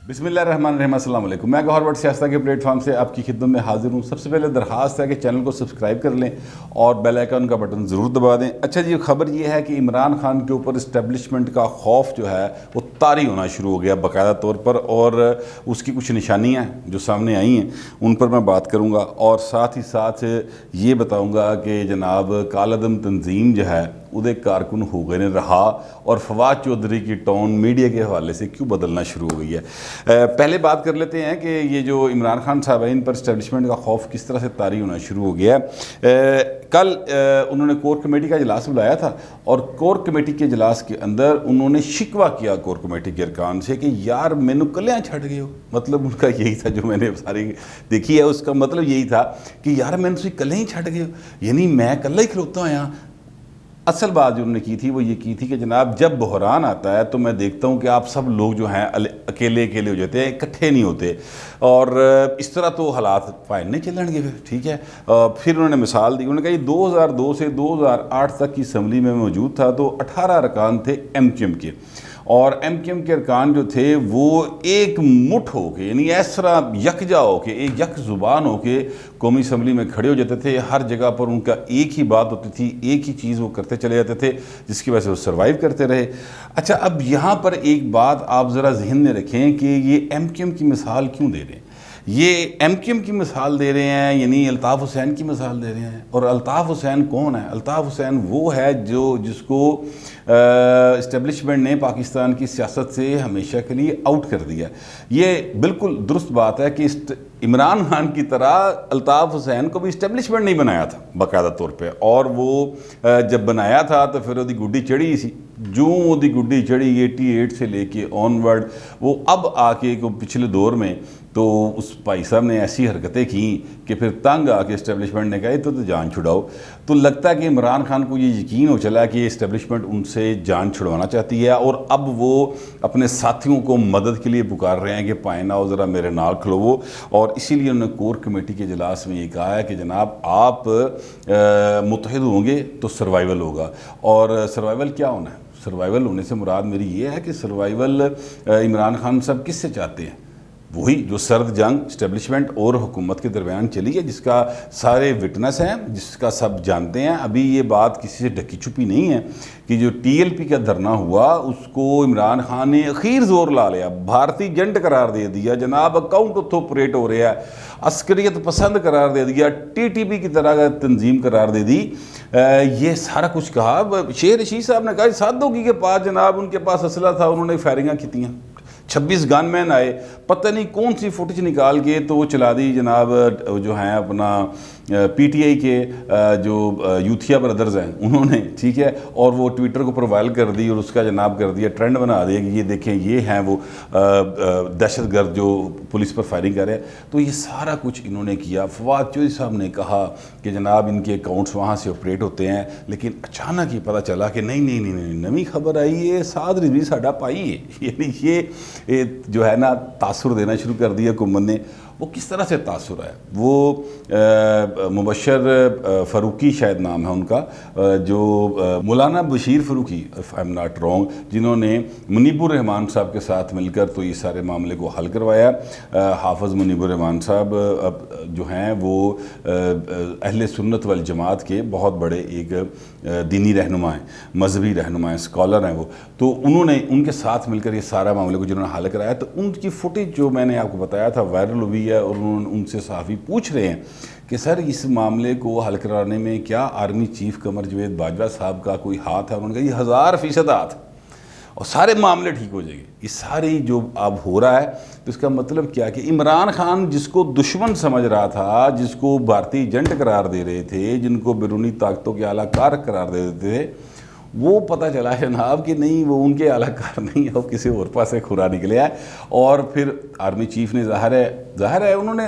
بسم اللہ الرحمن الرحیم، السلام علیکم۔ میں گوہر بٹ سیاستہ کے پلیٹ فارم سے آپ کی خدمت میں حاضر ہوں۔ سب سے پہلے درخواست ہے کہ چینل کو سبسکرائب کر لیں اور بیل آئیکن کا بٹن ضرور دبا دیں۔ اچھا جی، خبر یہ ہے کہ عمران خان کے اوپر اسٹیبلشمنٹ کا خوف جو ہے وہ طاری ہونا شروع ہو گیا باقاعدہ طور پر، اور اس کی کچھ نشانیاں جو سامنے آئی ہیں ان پر میں بات کروں گا، اور ساتھ ہی ساتھ یہ بتاؤں گا کہ جناب کالعدم تنظیم جو ہے ادھے کارکن ہو گئے رہا، اور فواد چودھری کی ٹون میڈیا کے حوالے سے کیوں بدلنا شروع ہو گئی ہے۔ پہلے بات کر لیتے ہیں کہ یہ جو عمران خان صاحب ہیں ان پر اسٹیبلشمنٹ کا خوف کس طرح سے طاری ہونا شروع ہو گیا ہے۔ کل انہوں نے کور کمیٹی کا اجلاس بلایا تھا، اور کور کمیٹی کے اجلاس کے اندر انہوں نے شکوہ کیا کور کمیٹی کے ارکان سے کہ یار مینو کلیاں چھٹ گئے ہو۔ مطلب ان کا یہی تھا، جو میں نے ساری دیکھی ہے اس کا مطلب یہی تھا کہ یار میں نے کلیاں چھٹ گئے ہو، یعنی میں کلہ ہی کھلوتا ہوں یہاں۔ اصل بات جو انہوں نے کی تھی وہ یہ کی تھی کہ جناب جب بحران آتا ہے تو میں دیکھتا ہوں کہ آپ سب لوگ جو ہیں اکیلے ہو جاتے ہیں، اکٹھے نہیں ہوتے، اور اس طرح تو حالات فائن نہیں چلن گے۔ ٹھیک ہے، پھر انہوں نے مثال دی، انہوں نے کہا یہ 2002 سے 2008 تک کی اسمبلی میں موجود تھا تو 18 ارکان تھے ایم کیو ایم کے، اور ایم کیو ایم کے ارکان جو تھے وہ ایک مٹھ ہو کے، یعنی اس طرح یکجا ہو کے، ایک یک زبان ہو کے قومی اسمبلی میں کھڑے ہو جاتے تھے۔ ہر جگہ پر ان کا ایک ہی بات ہوتی تھی، ایک ہی چیز وہ کرتے چلے جاتے تھے، جس کی وجہ سے وہ سروائیو کرتے رہے۔ اچھا، اب یہاں پر ایک بات آپ ذرا ذہن میں رکھیں کہ یہ ایم کیو ایم کی مثال کیوں دے رہے ہیں؟ یہ ایم کیو ایم کی مثال دے رہے ہیں، یعنی الطاف حسین کی مثال دے رہے ہیں۔ اور الطاف حسین کون ہے؟ الطاف حسین وہ ہے جس کو اسٹیبلشمنٹ نے پاکستان کی سیاست سے ہمیشہ کے لیے آؤٹ کر دیا۔ یہ بالکل درست بات ہے کہ عمران خان کی طرح الطاف حسین کو بھی اسٹیبلشمنٹ نہیں بنایا تھا باقاعدہ طور پہ، اور وہ جب بنایا تھا تو پھر وہ گڈی چڑھی سی، جو وہ گڈی چڑھی 88 سے لے کے آن ورڈ، وہ اب آ کے پچھلے دور میں تو اس بھائی صاحب نے ایسی حرکتیں کیں کہ پھر تنگ آ کے اسٹیبلشمنٹ نے کہا تو جان چھڑاؤ۔ تو لگتا ہے کہ عمران خان کو یہ یقین ہو چلا کہ اسٹیبلشمنٹ ان سے جان چھڑوانا چاہتی ہے، اور اب وہ اپنے ساتھیوں کو مدد کے لیے پکار رہے ہیں کہ پائنا ہو ذرا میرے نال کھلوو، اور اسی لیے انہوں نے کور کمیٹی کے اجلاس میں یہ کہا ہے کہ جناب آپ متحد ہوں گے تو سروائیول ہوگا۔ اور سروائیول کیا ہونا ہے؟ سروائیول ہونے سے مراد میری یہ ہے کہ سروائیول عمران خان صاحب کس سے چاہتے ہیں؟ وہی جو سرد جنگ اسٹیبلشمنٹ اور حکومت کے درمیان چلی ہے، جس کا سارے وٹنس ہیں، جس کا سب جانتے ہیں۔ ابھی یہ بات کسی سے ڈھکی چھپی نہیں ہے کہ جو ٹی ایل پی کا دھرنا ہوا اس کو عمران خان نے اخیر زور لا لیا، بھارتی جنٹ قرار دے دیا، جناب اکاؤنٹ اتھو پریٹ ہو رہا ہے، عسکریت پسند قرار دے دیا، ٹی ٹی پی کی طرح تنظیم قرار دے دی۔ یہ سارا کچھ کہا۔ شیر رشید صاحب نے کہا سادھوگی کے پاس جناب ان کے پاس اسلحہ تھا، انہوں نے فائرنگاں کیتیاں، 26 گن مین آئے، پتہ نہیں کون سی فوٹیج نکال کے تو وہ چلا دی جناب جو ہیں اپنا پی ٹی آئی کے جو یوتھیا بردرز ہیں انہوں نے، ٹھیک ہے، اور وہ ٹویٹر کو پروفائل کر دی اور اس کا جناب کر دیا، ٹرینڈ بنا دیا کہ یہ دیکھیں یہ ہیں وہ دہشت گرد جو پولیس پر فائرنگ کر رہے ہیں۔ تو یہ سارا کچھ انہوں نے کیا۔ فواد چودھری صاحب نے کہا کہ جناب ان کے اکاؤنٹس وہاں سے آپریٹ ہوتے ہیں، لیکن اچانک یہ پتہ چلا کہ نہیں نئی خبر آئی ہے، سعد رضوی ساڈا پائی ہے۔ یعنی یہ جو ہے نا تاثر دینا شروع کر دیا حکومت نے۔ وہ کس طرح سے تاثر ہے؟ وہ مبشر فاروقی شاید نام ہے ان کا، جو مولانا Bashir Farooqui if I'm not wrong، جنہوں نے منیب الرحمان صاحب کے ساتھ مل کر تو یہ سارے معاملے کو حل کروایا۔ حافظ منیب الرحمان صاحب جو ہیں وہ اہل سنت والجماعت کے بہت بڑے ایک دینی رہنما ہیں، مذہبی رہنما ہیں، اسکالر ہیں وہ، تو انہوں نے ان کے ساتھ مل کر یہ سارا معاملے کو جنہوں نے حل کرایا۔ تو ان کی فوٹیج جو میں نے آپ کو بتایا تھا وائرل ہوئی ہے، اور ان سے صحافی پوچھ رہے ہیں کہ سر اس معاملے کو حل کرانے میں کیا آرمی چیف قمر جاوید باجوہ صاحب کا کوئی ہاتھ ہے؟ انہوں نے کہا یہ 1000% ہاتھ، اور سارے معاملے ٹھیک ہو جائیں گے۔ یہ ساری جو اب ہو رہا ہے تو اس کا مطلب کیا کہ عمران خان جس کو دشمن سمجھ رہا تھا، جس کو بھارتی ایجنٹ قرار دے رہے تھے، جن کو بیرونی طاقتوں کے اعلیٰ کار قرار دے دیتے تھے، وہ پتہ چلا جناب کہ نہیں، وہ ان کے اعلیٰ کار نہیں ہے، وہ کسی اور پاس سے کھرا نکلے ہے۔ اور پھر آرمی چیف نے ظاہر ہے انہوں نے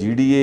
GDA,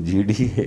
GDA,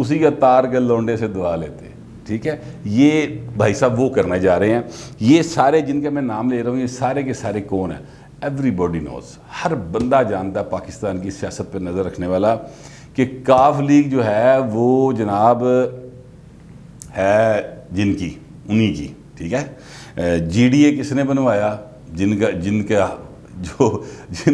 اسی کا تار کے لونڈے سے دعا لیتے. ٹھیک ہے, یہ بھائی صاحب وہ کرنے جا رہے ہیں. یہ سارے جن کے میں نام لے رہا ہوں یہ سارے کے سارے کون ہیں؟ ایوری باڈی نوز, ہر بندہ جانتا ہے پاکستان کی سیاست پہ نظر رکھنے والا کہ کاف لیگ جو ہے وہ جناب ہے جن کی, انہی کی. ٹھیک ہے, جی ڈی اے کس نے بنوایا؟ جنہوں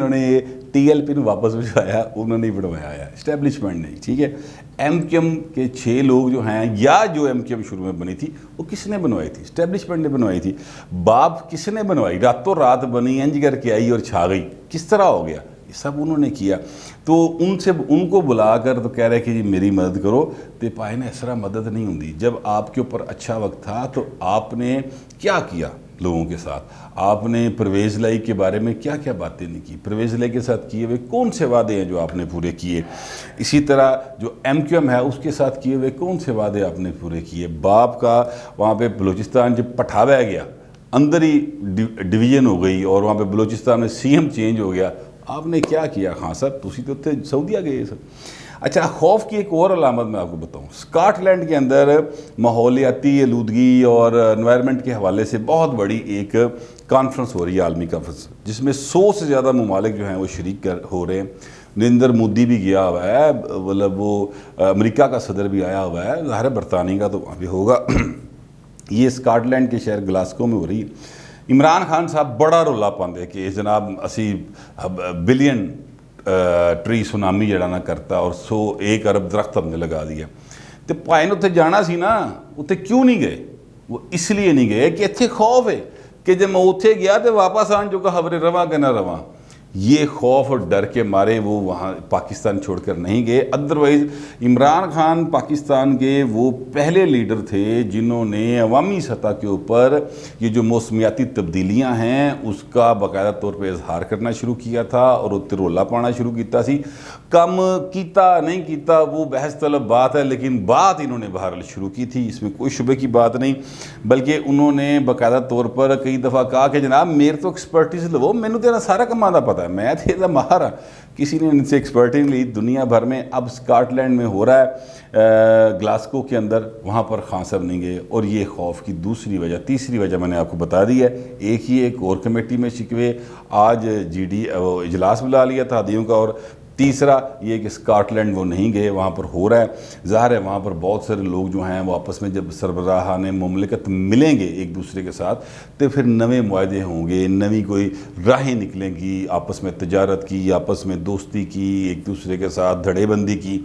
نے یہ ٹی ایل پی واپس بھجوایا انہوں نے بنوایا ہے, اسٹیبلشمنٹ نہیں. ٹھیک ہے, ایم کیو ایم کے 6 لوگ جو ہیں, یا جو ایم کیو ایم شروع میں بنی تھی وہ کس نے بنوائی تھی؟ اسٹیبلشمنٹ نے بنوائی تھی. باب کس نے بنوائی؟ راتوں رات بنی, انج کر کے آئی اور چھا گئی. کس طرح ہو گیا؟ یہ سب انہوں نے کیا. تو ان کو بلا کر تو کہہ رہے کہ جی میری مدد کرو, تو پائے نا اس طرح مدد نہیں ہوتی. جب آپ کے اوپر اچھا وقت تھا تو آپ نے کیا کیا لوگوں کے ساتھ؟ آپ نے پرویز لائی کے بارے میں کیا کیا باتیں نہیں کی؟ پرویز لائی کے ساتھ کیے ہوئے کون سے وعدے ہیں جو آپ نے پورے کیے؟ اسی طرح جو ایم کیو ایم ہے اس کے ساتھ کیے ہوئے کون سے وعدے آپ نے پورے کیے؟ باپ کا وہاں پہ بلوچستان جب پٹھاویا گیا, اندر ہی ڈویژن ہو گئی اور وہاں پہ بلوچستان میں سی ایم چینج ہو گیا, آپ نے کیا کیا خان صاحب؟ تسی تو تھے سعودیہ گئے سر. اچھا, خوف کی ایک اور علامت میں آپ کو بتاؤں. اسکاٹ لینڈ کے اندر ماحولیاتی آلودگی اور انوائرمنٹ کے حوالے سے بہت بڑی ایک کانفرنس ہو رہی ہے, عالمی کانفرنس, جس میں 100 سے زیادہ ممالک جو ہیں وہ شریک ہو رہے ہیں. نریندر مودی بھی گیا ہوا ہے, مطلب وہ امریکہ کا صدر بھی آیا ہوا ہے, ظاہر برطانیہ کا تو وہاں بھی ہوگا. یہ اسکاٹ لینڈ کے شہر گلاسکو میں ہو رہی ہے. عمران خان صاحب بڑا رولا پاندے کہ جناب اسی بلین ٹری سونامی جڑا نہ کرتا اور 1 ارب درخت ہم نے لگا دیا. تو پائن اتنے جانا سی نا, اتنے کیوں نہیں گئے؟ وہ اس لیے نہیں گئے کہ اتنے خوف ہے کہ جب میں اتنے گیا تو واپس آن جو کہ خبریں رواں کہ نہ رواں. یہ خوف اور ڈر کے مارے وہ وہاں پاکستان چھوڑ کر نہیں گئے. ادروائز عمران خان پاکستان کے وہ پہلے لیڈر تھے جنہوں نے عوامی سطح کے اوپر یہ جو موسمیاتی تبدیلیاں ہیں اس کا باقاعدہ طور پہ اظہار کرنا شروع کیا تھا اور اتنے رولا پانا شروع کیتا سی. کم کیتا نہیں کیتا وہ بحث طلب بات ہے, لیکن بات انہوں نے بہرحال شروع کی تھی, اس میں کوئی شبے کی بات نہیں. بلکہ انہوں نے باقاعدہ طور پر کئی دفعہ کہا کہ جناب میرے تو ایکسپرٹیز لو, مینوں تیرا سارا کم آدھا پتہ ہے, میں تھے ماہر ہاں. کسی نے ان سے ایکسپرٹنگ لی دنیا بھر میں. اب اسکاٹ لینڈ میں ہو رہا ہے گلاسکو کے اندر, وہاں پر خان صاحب نہیں گئے. اور یہ خوف کی دوسری وجہ, تیسری وجہ میں نے آپ کو بتا دی ہے. ایک ہی ایک اور کمیٹی میں شکوے, آج جی ڈی اجلاس بلا لیا تھا ہادیوں کا. اور تیسرا یہ کہ اسکاٹ لینڈ وہ نہیں گئے, وہاں پر ہو رہا ہے. ظاہر ہے وہاں پر بہت سارے لوگ جو ہیں وہ آپس میں جب سربراہان مملکت ملیں گے ایک دوسرے کے ساتھ تو پھر نئے معاہدے ہوں گے, نئی کوئی راہیں نکلیں گی, آپس میں تجارت کی, آپس میں دوستی کی, ایک دوسرے کے ساتھ دھڑے بندی کی.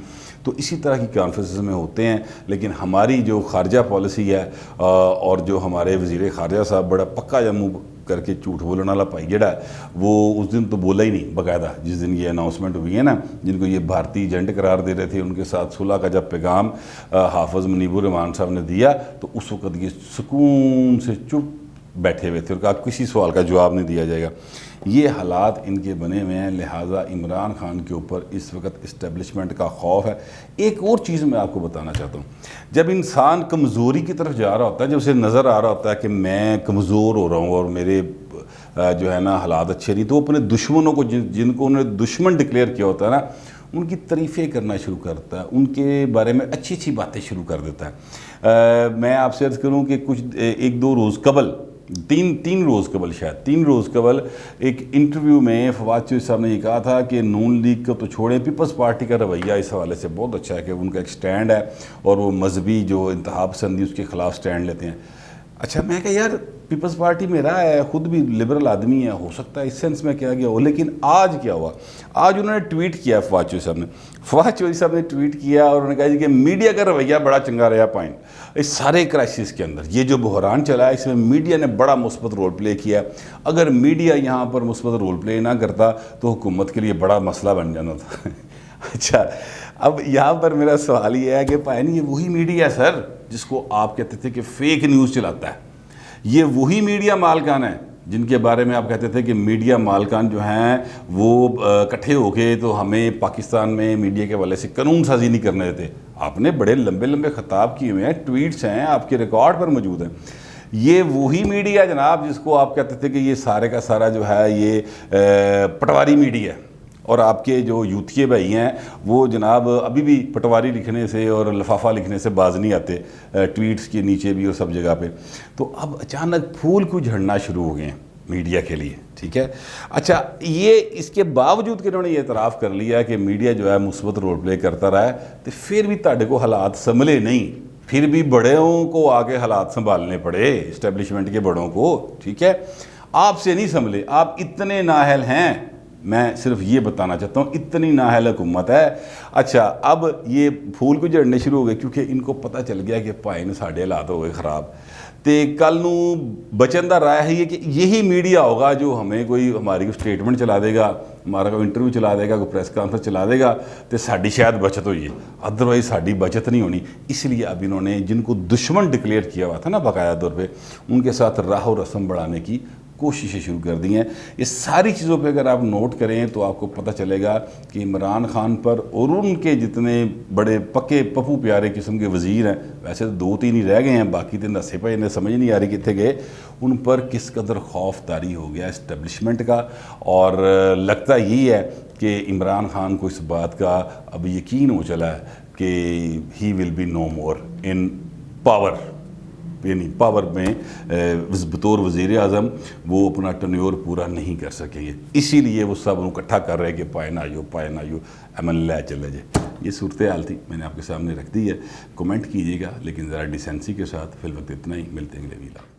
تو اسی طرح کی کانفرنسز میں ہوتے ہیں. لیکن ہماری جو خارجہ پالیسی ہے اور جو ہمارے وزیر خارجہ صاحب بڑا پکا جموں کر کے جھوٹ بولنے والا پائی جڑا ہے, وہ اس دن تو بولا ہی نہیں باقاعدہ. جس دن یہ اناؤنسمنٹ ہوئی ہے نا, جن کو یہ بھارتی ایجنٹ قرار دے رہے تھے, ان کے ساتھ صلح کا جب پیغام حافظ منیب الرحمان صاحب نے دیا تو اس وقت یہ سکون سے چپ بیٹھے ہوئے تھے اور کہا کسی سوال کا جواب نہیں دیا جائے گا. یہ حالات ان کے بنے ہوئے ہیں, لہٰذا عمران خان کے اوپر اس وقت اسٹیبلشمنٹ کا خوف ہے. ایک اور چیز میں آپ کو بتانا چاہتا ہوں, جب انسان کمزوری کی طرف جا رہا ہوتا ہے, جب اسے نظر آ رہا ہوتا ہے کہ میں کمزور ہو رہا ہوں اور میرے جو ہے نا حالات اچھے نہیں, تو وہ اپنے دشمنوں کو جن کو انہوں نے دشمن ڈکلیئر کیا ہوتا ہے نا, ان کی تعریفیں کرنا شروع کرتا ہے, ان کے بارے میں اچھی اچھی باتیں شروع کر دیتا ہے. میں آپ سے عرض کروں کہ کچھ 1-2 روز قبل, تین روز قبل ایک انٹرویو میں فواد چوہدری صاحب نے یہ کہا تھا کہ نون لیگ کو تو چھوڑیں, پیپلز پارٹی کا رویہ اس حوالے سے بہت اچھا ہے کہ ان کا ایک سٹینڈ ہے اور وہ مذہبی جو انتہا پسندی اس کے خلاف سٹینڈ لیتے ہیں. اچھا, میں کہا یار پیپلز پارٹی میرا ہے, خود بھی لبرل آدمی ہے, ہو سکتا ہے اس سینس میں کیا گیا ہو. لیکن آج کیا ہوا, آج انہوں نے ٹویٹ کیا, فواد چوہدری صاحب نے ٹویٹ کیا اور انہوں نے کہا جی کہ میڈیا کا رویہ بڑا چنگا رہا پوائنٹ. اس سارے کرائسس کے اندر یہ جو بحران چلا ہے اس میں میڈیا نے بڑا مثبت رول پلے کیا. اگر میڈیا یہاں پر مثبت رول پلے نہ کرتا تو حکومت کے لیے بڑا مسئلہ بن جانا تھا. اچھا, اب یہاں پر میرا سوال یہ ہے کہ پائن یہ وہی میڈیا ہے سر جس کو آپ کہتے تھے کہ فیک نیوز چلاتا ہے, یہ وہی میڈیا مالکان ہیں جن کے بارے میں آپ کہتے تھے کہ میڈیا مالکان جو ہیں وہ اکٹھے ہو کے تو ہمیں پاکستان میں میڈیا کے حوالے سے قانون سازی نہیں کرنے دیتے. آپ نے بڑے لمبے لمبے خطاب کیے ہوئے ہیں, ٹویٹس ہیں آپ کے ریکارڈ پر موجود ہیں. یہ وہی میڈیا جناب جس کو آپ کہتے تھے کہ یہ سارے کا سارا جو ہے یہ پٹواری میڈیا ہے اور آپ کے جو یوتھیے بھائی ہیں وہ جناب ابھی بھی پٹواری لکھنے سے اور لفافہ لکھنے سے باز نہیں آتے، ٹویٹس کے نیچے بھی اور سب جگہ پہ. تو اب اچانک پھول کیوں جھڑنا شروع ہو گئے ہیں میڈیا کے لیے، ٹھیک ہے. اچھا یہ اس کے باوجود کہ انہوں نے یہ اعتراف کر لیا کہ میڈیا جو ہے مثبت رول پلے کرتا رہا ہے، تو پھر بھی تہاڈے کو حالات سنبھلے نہیں، پھر بھی بڑوں کو آگے حالات سنبھالنے پڑے، اسٹیبلشمنٹ کے بڑوں کو، ٹھیک ہے. آپ سے نہیں سنبھلے، آپ اتنے نااہل ہیں، میں صرف یہ بتانا چاہتا ہوں اتنی نااہل حکومت ہے. اچھا اب یہ پھول کو جھڑنے شروع ہو گئے کیونکہ ان کو پتہ چل گیا کہ پائے نے ساڈے حالات ہو گئے خراب. تے کل نو بچن دا رائے ہے یہ کہ یہی میڈیا ہوگا جو ہمیں کوئی ہماری کوئی سٹیٹمنٹ چلا دے گا، ہمارا کوئی انٹرویو چلا دے گا، کوئی پریس کانفرنس چلا دے گا، تو ساڈی شاید بچت ہوئی ہے، ادروائز ساڈی بچت نہیں ہونی. اس لیے اب انہوں نے جن کو دشمن ڈکلیئر کیا ہوا تھا نا باقاعدہ طور پہ، ان کے ساتھ راہ و رسم بڑھانے کی کوششیں شروع کر دی ہیں. یہ ساری چیزوں پہ اگر آپ نوٹ کریں تو آپ کو پتہ چلے گا کہ عمران خان پر اور ان کے جتنے بڑے پکے پپو پیارے قسم کے وزیر ہیں، ویسے تو 2-3 ہی رہ گئے ہیں، باقی تو نسے پہ انہیں سمجھ نہیں آ رہی کتنے گئے، ان پر کس قدر خوف طاری ہو گیا اسٹیبلشمنٹ کا. اور لگتا یہی ہے کہ عمران خان کو اس بات کا اب یقین ہو چلا ہے کہ he will be no more in power, یعنی پاور میں بطور وزیر اعظم وہ اپنا ٹنیور پورا نہیں کر سکیں گے. اسی لیے وہ سب انہوں اکٹھا کر رہے کہ پائے نہ آئیو امن لے چلے جائے. یہ صورتحال تھی، میں نے آپ کے سامنے رکھ دی ہے. کمنٹ کیجیے گا لیکن ذرا ڈیسنسی کے ساتھ. فی الوقت اتنا ہی، ملتے ہیں اگلے ویڈیو.